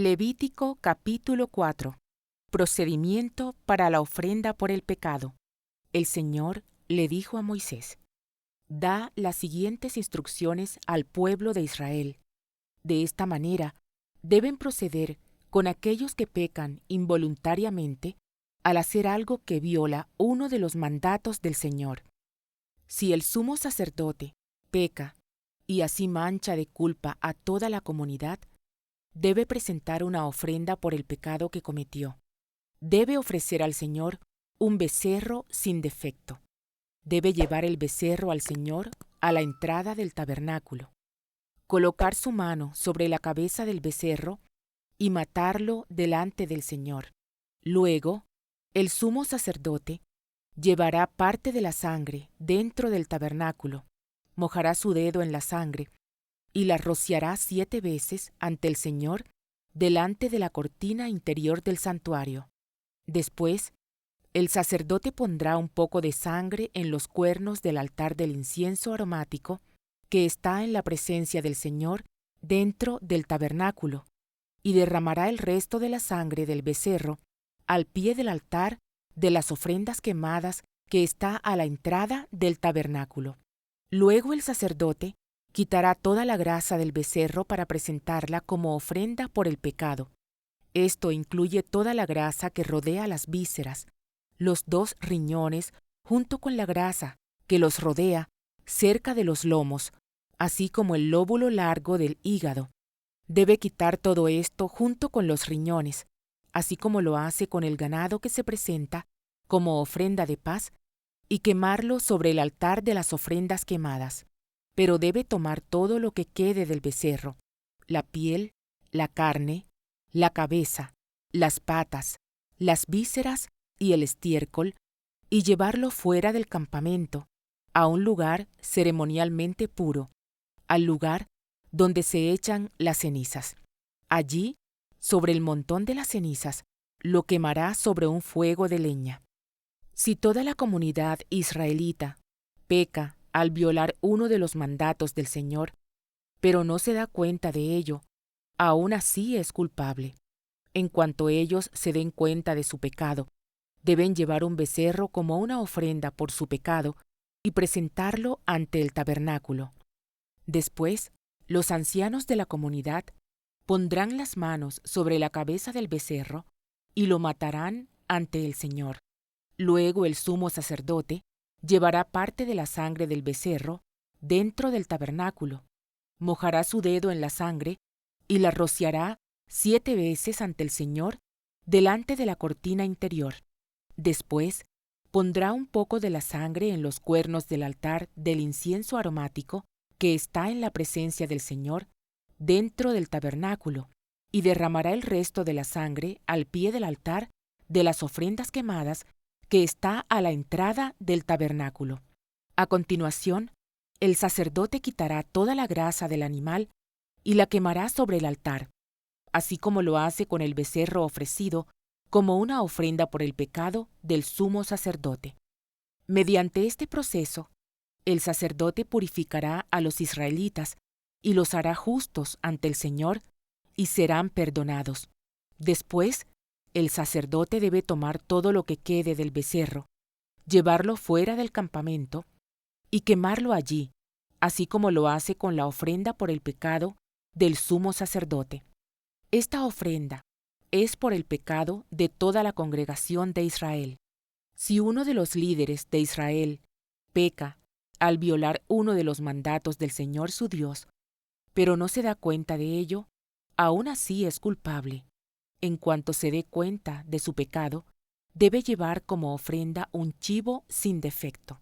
Levítico capítulo 4. Procedimiento para la ofrenda por el pecado. El Señor le dijo a Moisés: Da las siguientes instrucciones al pueblo de Israel. De esta manera deben proceder con aquellos que pecan involuntariamente al hacer algo que viola uno de los mandatos del Señor. Si el sumo sacerdote peca y así mancha de culpa a toda la comunidad, debe presentar una ofrenda por el pecado que cometió. Debe ofrecer al Señor un becerro sin defecto. Debe llevar el becerro al Señor a la entrada del tabernáculo, colocar su mano sobre la cabeza del becerro y matarlo delante del Señor. Luego, el sumo sacerdote llevará parte de la sangre dentro del tabernáculo, mojará su dedo en la sangre y la rociará 7 veces ante el Señor delante de la cortina interior del santuario. Después, el sacerdote pondrá un poco de sangre en los cuernos del altar del incienso aromático que está en la presencia del Señor dentro del tabernáculo, y derramará el resto de la sangre del becerro al pie del altar de las ofrendas quemadas que está a la entrada del tabernáculo. Luego el sacerdote quitará toda la grasa del becerro para presentarla como ofrenda por el pecado. Esto incluye toda la grasa que rodea las vísceras, los 2 riñones junto con la grasa que los rodea cerca de los lomos, así como el lóbulo largo del hígado. Debe quitar todo esto junto con los riñones, así como lo hace con el ganado que se presenta como ofrenda de paz, y quemarlo sobre el altar de las ofrendas quemadas. Pero debe tomar todo lo que quede del becerro: la piel, la carne, la cabeza, las patas, las vísceras y el estiércol, y llevarlo fuera del campamento, a un lugar ceremonialmente puro, al lugar donde se echan las cenizas. Allí, sobre el montón de las cenizas, lo quemará sobre un fuego de leña. Si toda la comunidad israelita peca al violar uno de los mandatos del Señor, pero no se da cuenta de ello, aún así es culpable. En cuanto ellos se den cuenta de su pecado, deben llevar un becerro como una ofrenda por su pecado y presentarlo ante el tabernáculo. Después, los ancianos de la comunidad pondrán las manos sobre la cabeza del becerro y lo matarán ante el Señor. Luego el sumo sacerdote llevará parte de la sangre del becerro dentro del tabernáculo, mojará su dedo en la sangre y la rociará 7 veces ante el Señor delante de la cortina interior. Después, pondrá un poco de la sangre en los cuernos del altar del incienso aromático que está en la presencia del Señor dentro del tabernáculo, y derramará el resto de la sangre al pie del altar de las ofrendas quemadas que está a la entrada del tabernáculo. A continuación, el sacerdote quitará toda la grasa del animal y la quemará sobre el altar, así como lo hace con el becerro ofrecido como una ofrenda por el pecado del sumo sacerdote. Mediante este proceso, el sacerdote purificará a los israelitas y los hará justos ante el Señor y serán perdonados. Después, el sacerdote debe tomar todo lo que quede del becerro, llevarlo fuera del campamento y quemarlo allí, así como lo hace con la ofrenda por el pecado del sumo sacerdote. Esta ofrenda es por el pecado de toda la congregación de Israel. Si uno de los líderes de Israel peca al violar uno de los mandatos del Señor su Dios, pero no se da cuenta de ello, aún así es culpable. En cuanto se dé cuenta de su pecado, debe llevar como ofrenda un chivo sin defecto.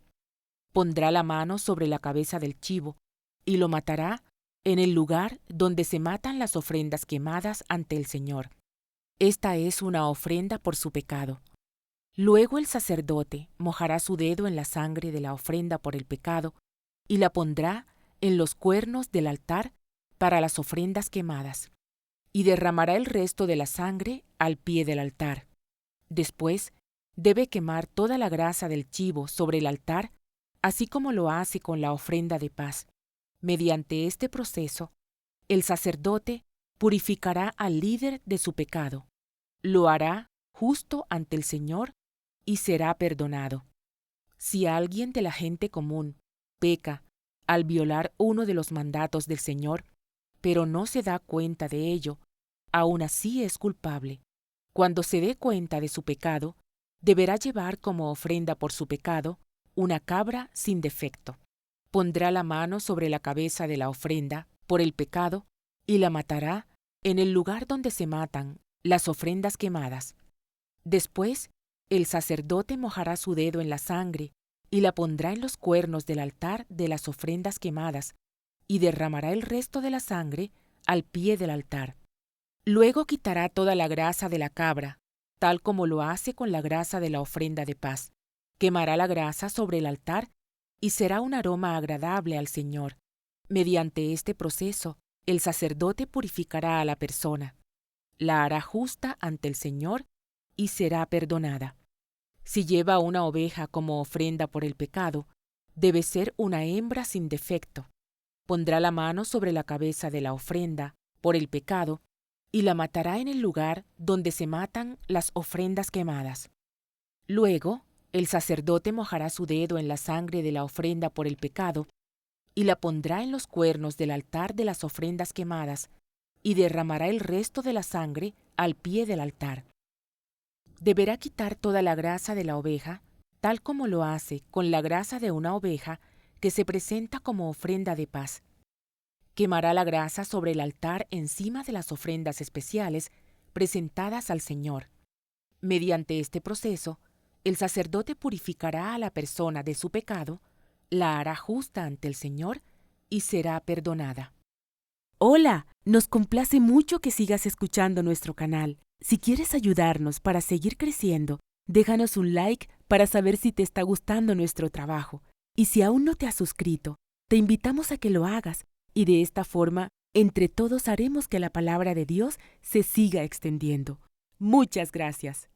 Pondrá la mano sobre la cabeza del chivo y lo matará en el lugar donde se matan las ofrendas quemadas ante el Señor. Esta es una ofrenda por su pecado. Luego el sacerdote mojará su dedo en la sangre de la ofrenda por el pecado y la pondrá en los cuernos del altar para las ofrendas quemadas, y derramará el resto de la sangre al pie del altar. Después, debe quemar toda la grasa del chivo sobre el altar, así como lo hace con la ofrenda de paz. Mediante este proceso, el sacerdote purificará al líder de su pecado, lo hará justo ante el Señor y será perdonado. Si alguien de la gente común peca al violar uno de los mandatos del Señor, pero no se da cuenta de ello, aún así es culpable. Cuando se dé cuenta de su pecado, deberá llevar como ofrenda por su pecado una cabra sin defecto. Pondrá la mano sobre la cabeza de la ofrenda por el pecado y la matará en el lugar donde se matan las ofrendas quemadas. Después, el sacerdote mojará su dedo en la sangre y la pondrá en los cuernos del altar de las ofrendas quemadas y derramará el resto de la sangre al pie del altar. Luego quitará toda la grasa de la cabra, tal como lo hace con la grasa de la ofrenda de paz. Quemará la grasa sobre el altar y será un aroma agradable al Señor. Mediante este proceso, el sacerdote purificará a la persona, la hará justa ante el Señor y será perdonada. Si lleva una oveja como ofrenda por el pecado, debe ser una hembra sin defecto. Pondrá la mano sobre la cabeza de la ofrenda por el pecado y la matará en el lugar donde se matan las ofrendas quemadas. Luego, el sacerdote mojará su dedo en la sangre de la ofrenda por el pecado y la pondrá en los cuernos del altar de las ofrendas quemadas y derramará el resto de la sangre al pie del altar. Deberá quitar toda la grasa de la oveja, tal como lo hace con la grasa de una oveja que se presenta como ofrenda de paz. Quemará la grasa sobre el altar encima de las ofrendas especiales presentadas al Señor. Mediante este proceso, el sacerdote purificará a la persona de su pecado, la hará justa ante el Señor y será perdonada. Hola, nos complace mucho que sigas escuchando nuestro canal. Si quieres ayudarnos para seguir creciendo, déjanos un like para saber si te está gustando nuestro trabajo. Y si aún no te has suscrito, te invitamos a que lo hagas y de esta forma, entre todos haremos que la palabra de Dios se siga extendiendo. Muchas gracias.